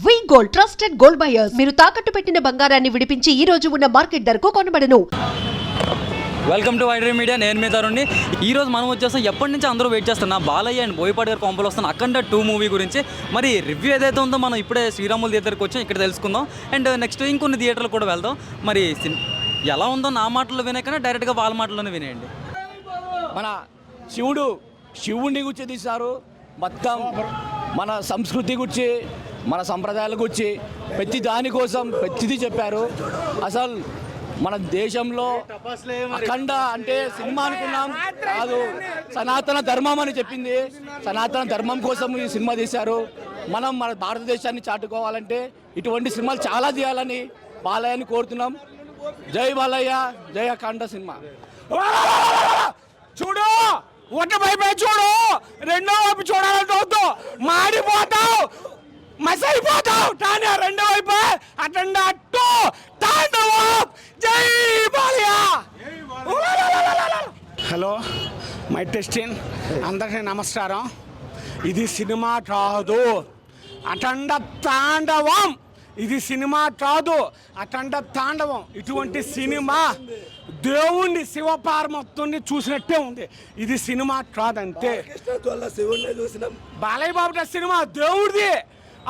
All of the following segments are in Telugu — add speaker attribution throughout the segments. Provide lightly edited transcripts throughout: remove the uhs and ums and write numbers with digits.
Speaker 1: వి గోల్డ్ ట్రస్టెడ్ గోల్డ్ బయర్స్ మీరు తాకట్టు పెట్టిన బంగారాన్ని విడిపించి ఈ రోజు ఉన్న మార్కెట్ ధరకు కొనబడను.
Speaker 2: వెల్కమ్ టు వైడ్రీ మీడియా. నేను మీ తరుణ్ని. ఈరోజు మనం వచ్చేస్తాం ఎప్పటి నుంచి అందరూ వెయిట్ చేస్తున్నా బాలయ్య అండ్ బోయపాటి గారు కాంపోలో వస్తున్న అఖండ 2 మూవీ గురించి. మరి రివ్యూ ఏదైతే ఉందో మనం ఇప్పుడే శ్రీరాములు థియేటర్కి వచ్చాం, ఇక్కడ తెలుసుకుందాం. అండ్ నెక్స్ట్ ఇంకొన్ని థియేటర్లు కూడా వెళ్దాం. మరి ఎలా ఉందో నా మాటల్లో వినే కన్నా డైరెక్ట్గా వాళ్ళ మాటల్లోనే వినేయండి.
Speaker 3: మన శివుడిని గురించి తీశారు, మొత్తం మన సంస్కృతి గురించి, మన సంప్రదాయాల గురించి ప్రతి దానికోసం ప్రతిదీ చెప్పారు. అసలు మన దేశంలో అఖండ అంటే సినిమా అనుకున్నాం కాదు, సనాతన ధర్మం అని చెప్పింది. సనాతన ధర్మం కోసం ఈ సినిమా తీశారు. మనం మన భారతదేశాన్ని చాటుకోవాలంటే ఇటువంటి సినిమాలు చాలా తీయాలని బాలయ్యని కోరుతున్నాం. జై బాలయ్య, జై అఖండ సినిమా.
Speaker 4: చూడు, ఒక వైపే చూడు, రెండో వైపు చూడాలంటే వద్దు, మాడిపోతావు, మసైపోతావు. కానీ రెండో వైపు అటెండ్ అట్టు తాండవం. జై బాలయ్య. హలో, మై టెస్టింగ్, అందరికీ నమస్కారం. ఇది సినిమా కాదు, అటెండ తాండవం. ఇది సినిమా కాదు, అటెండ తాండవం. ఇటువంటి సినిమా దేవుణ్ణి శివపార్వతుని చూసినట్టే ఉంది. ఇది సినిమా కాదంతే. బాలయ్య బాబు సినిమా దేవుడిది,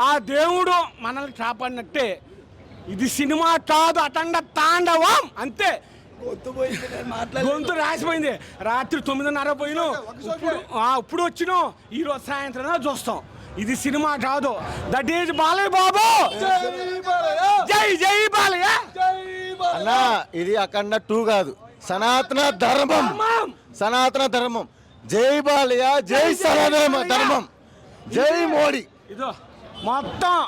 Speaker 4: ఆ దేవుడు మనల్ని కాపాడినట్టే. ఇది సినిమా కాదు, అటెండ తాండవం అంతే. గొంతు రాసిపోయింది. రాత్రి 9:30 పోయినాం, ఇప్పుడు వచ్చినాం, ఈరోజు సాయంత్రం చూస్తాం. ఇది సినిమా కాదు. That is Balayya Babu. జై జై బాలయ్య.
Speaker 5: అన్నా, ఇది అఖండ 2 కాదు, సనాతన ధర్మం. సనాతన ధర్మం. జై బాలయ్య, జై సనాతన ధర్మం, జై మోడీ.
Speaker 4: ఇదో మొత్తం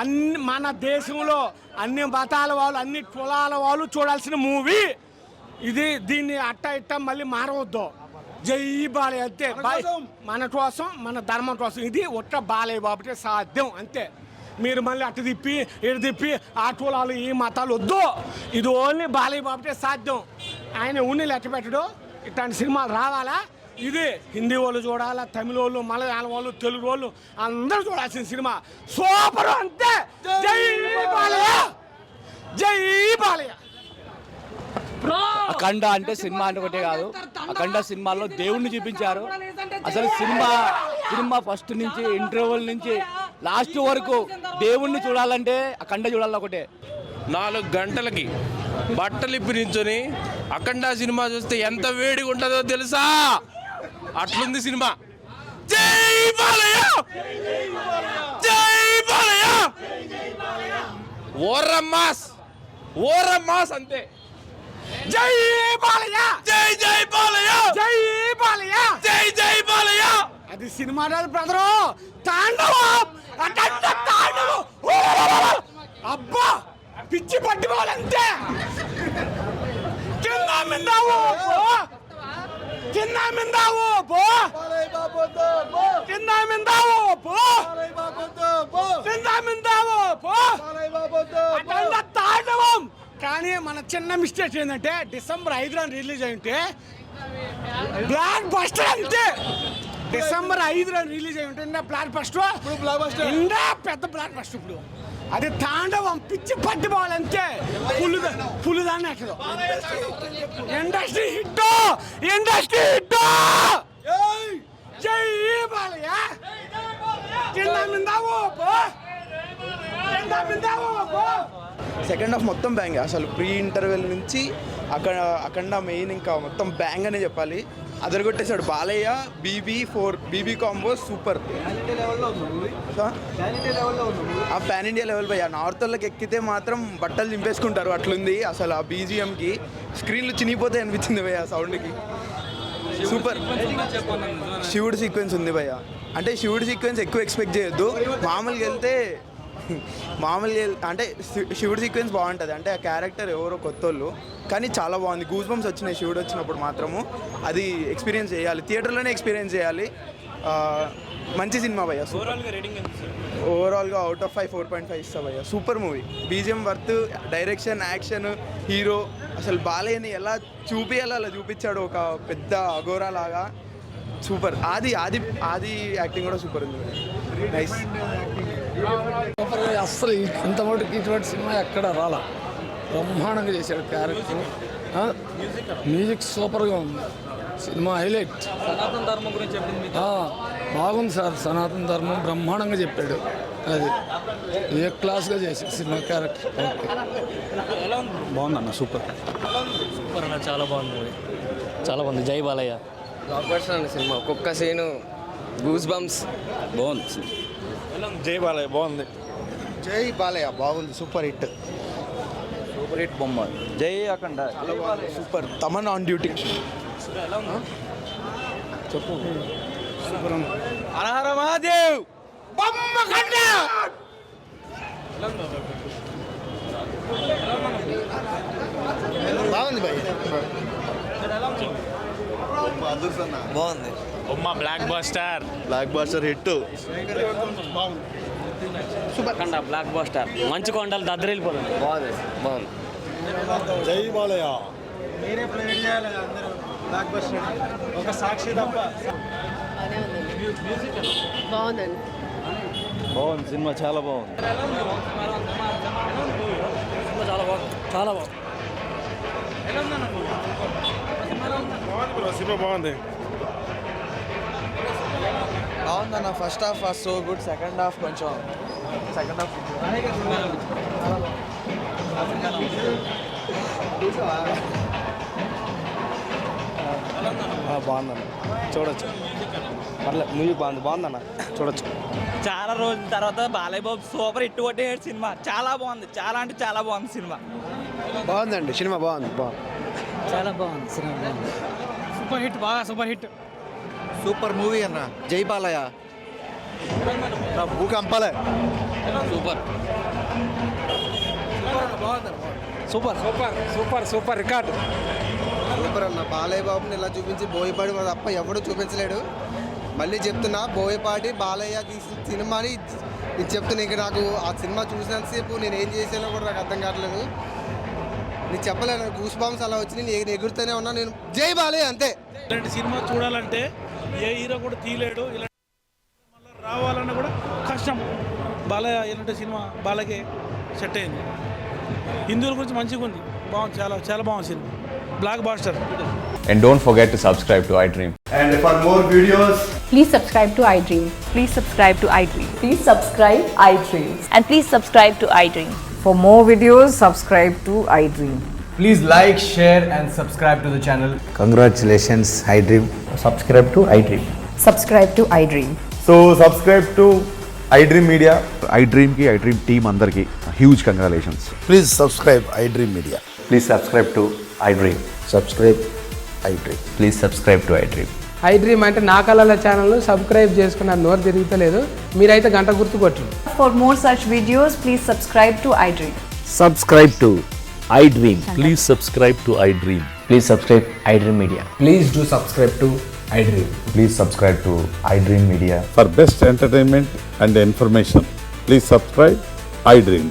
Speaker 4: అన్ని మన దేశంలో అన్ని మతాల వాళ్ళు, అన్ని కులాల వాళ్ళు చూడాల్సిన మూవీ ఇది. దీన్ని అట్ట ఇట్ట మళ్ళీ మారవద్దు. జై బాలయ్య అంతే. మన కోసం, మన ధర్మం కోసం. ఇది ఒట్ట బాలయ్య బాబుటే సాధ్యం అంతే. మీరు మళ్ళీ అటు తిప్పి ఇటు తిప్పి ఆ కులాలు ఈ మతాలు వద్దు. ఇది ఓన్లీ బాలయ్య బాబుటే సాధ్యం. ఆయన ఉన్ని లెక్క పెట్టడు. ఇట్లాంటి సినిమాలు రావాలా? ఇది హిందీ వాళ్ళు చూడాలా, తమిళ వాళ్ళు, మలయాళం వాళ్ళు, తెలుగు వాళ్ళు అందరూ చూడాల్సిన సినిమా. సూపర్ అంతే. జై బాలయ్య, జై బాలయ్య.
Speaker 3: అఖండ అంటే సినిమా అంటే ఒకటే కాదు, అఖండ సినిమాలో దేవుణ్ణి చూపించారు. అసలు సినిమా ఫస్ట్ నుంచి ఇంటర్వెల్ నుంచి లాస్ట్ వరకు దేవుణ్ణి చూడాలంటే అఖండ చూడాలి. ఒకటే
Speaker 6: 4 గంటలకి బట్టలు ఇప్పి నించుని అఖండ సినిమా చూస్తే ఎంత వేడిగా ఉంటుందో తెలుసా? అట్లుంది సినిమా. జై బాలయ్య, జై బాలయ్య. ఓరమ్మాస్ అంతే.
Speaker 4: జై బాలయ్య,
Speaker 6: జై జై బాలయ్య,
Speaker 4: జై బాలయ్య,
Speaker 6: జై జై బాలయ్య.
Speaker 4: అది సినిమా కాదు బ్రదరు, తాండవం. అటెండ తాండవం. అబ్బా, పిచ్చి పట్టుకోవాలంతే. కింద మిందావు పో, కింద మిందావు పో, కింద మిందావు పో, కింద మిందావు పో. అటెండ తాండవం. కానీ మన చిన్న మిస్టేక్ ఏంటంటే డిసెంబర్ 5 రిలీజ్ అయింటే బ్లాక్ బస్టర్ అంతే. డిసెంబర్ 5 రిలీజ్ అయి ఉంటే బ్లాక్ బస్టర్, ఇంకా పెద్ద బ్లాక్ బస్టర్. ఇప్పుడు అది తాండవం, పిచ్చి పట్టిపోవాలంతే. పులు దాన్ని ఎక్కదు. Industry hit, industry hit. జై బాలయ్య. కింద మిందావు పో, కింద మిందావు పో.
Speaker 7: సెకండ్ హాఫ్ మొత్తం బ్యాంగ్. అసలు ప్రీ ఇంటర్వెల్ నుంచి అఖండ మెయిన్ ఇంకా మొత్తం బ్యాంగ్ అనే చెప్పాలి. అదరగొట్టేశాడు బాలయ్య. BB combo super. ఆ పాన్ ఇండియా లెవెల్ భయ్య. నార్త్ వాళ్ళకి ఎక్కితే మాత్రం బట్టలు చింపేసుకుంటారు, అట్లుంది. అసలు ఆ బీజిఎంకి స్క్రీన్లు చినిగిపోతాయి అనిపించింది భయ్య సౌండ్కి. సూపర్. శివుడు సీక్వెన్స్ ఉంది భయ్య. అంటే శివుడు సీక్వెన్స్ ఎక్కువ ఎక్స్పెక్ట్ చేయొద్దు. మామూలుగా అంటే శివుడు సీక్వెన్స్ బాగుంటుంది. అంటే ఆ క్యారెక్టర్ ఎవరో కొత్త వాళ్ళు, కానీ చాలా బాగుంది. గూస్ బంప్స్ వచ్చినాయి శివుడు వచ్చినప్పుడు మాత్రము. అది ఎక్స్పీరియన్స్ చేయాలి, థియేటర్లోనే ఎక్స్పీరియన్స్ చేయాలి. మంచి సినిమా భయ్య. ఓవరాల్గా అవుట్ ఆఫ్ 5 4.5 ఇస్తా భయ్య. Super movie. BGM worth, direction, action, hero. అసలు బాలయ్యని ఎలా చూపించాలో అలా చూపించాడు, ఒక పెద్ద అఘోరా లాగా. సూపర్. ఆది యాక్టింగ్ కూడా సూపర్ ఉంది. నైస్.
Speaker 4: అస్సలు ఇంతవరకు ఇటువంటి సినిమా ఎక్కడ రాలా. బ్రహ్మాండంగా చేశాడు క్యారెక్టర్. మ్యూజిక్ సూపర్గా ఉంది. Cinema highlight.
Speaker 2: సనాతన ధర్మం గురించి చెప్పింది మీకు.
Speaker 4: బాగుంది సార్. సనాతన ధర్మం బ్రహ్మాండంగా చెప్పాడు. అది ఏ క్లాస్గా చేశాడు సినిమా క్యారెక్టర్.
Speaker 3: బాగుందన్న, సూపర్
Speaker 8: అన్న, చాలా బాగుంది మూవీ, చాలా బాగుంది. జై బాలయ్య.
Speaker 9: బ్లాక్ బస్టర్ అన్న సినిమా, ఒక్కొక్క సీను గూస్ బంప్స్.
Speaker 3: బాగుంది.
Speaker 5: జై బాలయ్య బాగుంది.
Speaker 7: జై బాలయ్య బాగుంది, సూపర్ హిట్.
Speaker 3: సూపర్ హిట్ బొమ్మ. జై Akhanda
Speaker 7: super. Thaman on duty. చెప్పు.
Speaker 3: హర మహాదేవ్.
Speaker 7: బాగుంది భయ్.
Speaker 9: బాగుంది.
Speaker 6: బొమ్మ blockbuster.
Speaker 5: Blockbuster hit.
Speaker 8: Super కండ బ్లాక్ బస్టర్. మంచి కొండలు దద్దరిల్లిపోతుంది.
Speaker 9: బాగుంది, బాగుంది.
Speaker 5: జై బాలయ్య.
Speaker 1: బాగుందండి.
Speaker 5: బాగుంది సినిమా, చాలా బాగుంది.
Speaker 8: చాలా బాగుంది, చాలా బాగుంది.
Speaker 5: సినిమా బాగుంది.
Speaker 7: బాగుందన్న. First half was so good. Second half కొంచెం
Speaker 5: బాగుందన్న, చూడొచ్చు. పర్లేదు, మూవీ బాగుందన్న, చూడొచ్చు.
Speaker 8: చాలా రోజుల తర్వాత Balayya Babu super hit కొట్టేసాడు cinema. చాలా బాగుంది, చాలా అంటే చాలా బాగుంది సినిమా.
Speaker 7: బాగుందండి. సినిమా బాగుంది.
Speaker 8: చాలా బాగుంది సినిమా, బాగుంది. సూపర్ హిట్, బాగా సూపర్ హిట్.
Speaker 5: సూపర్ మూవీ అన్న. జై బాలయ్య. నా భూకంపాలే.
Speaker 8: Super
Speaker 4: super record.
Speaker 7: సూపర్ అన్న. బాలయ్య బాబుని ఇలా చూపించి బోయపాటి తప్ప ఎవడు చూపించలేడు. మళ్ళీ చెప్తున్నా, బోయపాటి బాలయ్య తీసిన సినిమాని ఇది చెప్తున్నా. ఇంక నాకు ఆ సినిమా చూసినంతసేపు నేను ఏం చేసానో కూడా నాకు అర్థం కావట్లేదు. నేను చెప్పలేను. గూస్ బాంబ్స్ అలా వచ్చి నేను ఎగురుతూనే ఉన్నా. నేను జై బాలయ్య అంతే.
Speaker 10: ఇలాంటి సినిమా చూడాలంటే ఏ హీరో కూడా తీయలేడు. ఇలాంటి మళ్ళీ రావాలన్నా కూడా కష్టం. బాలయ్య ఇలాంటి సినిమా బాలయ్యకే సెట్ అయింది. హిందువుల గురించి మంచిగా ఉంది. బాగుంది, చాలా చాలా బాగుంది సినిమా. Blockbuster.
Speaker 11: And don't forget to subscribe to iDream.
Speaker 5: And for more videos,
Speaker 12: please subscribe to iDream.
Speaker 13: Please subscribe to iDream.
Speaker 12: Please subscribe iDream.
Speaker 13: And please subscribe to iDream.
Speaker 12: For more videos, subscribe to iDream.
Speaker 11: Please like, share, and subscribe to the channel.
Speaker 5: congratulations, iDream.
Speaker 11: Subscribe to iDream.
Speaker 12: Subscribe to iDream.
Speaker 5: So subscribe to iDream Media. iDream ki iDream team andarki huge congratulations. Please subscribe iDream Media.
Speaker 11: Please subscribe to iDream.
Speaker 5: Subscribe iDream.
Speaker 11: Please subscribe to iDream.
Speaker 12: iDream అంటే నా కళల ఛానల్ సబ్స్క్రైబ్ చేసుకున్న నోరు తిరుగుతలేదు. మీరైతే గంట గుర్తు కొట్టండి.
Speaker 13: For more such videos, please subscribe to iDream.
Speaker 11: Subscribe to iDream. Please subscribe to iDream. Please subscribe iDream Media.
Speaker 12: Please do subscribe to iDream.
Speaker 11: Please subscribe to iDream Media.
Speaker 5: For best entertainment and information, please subscribe iDream.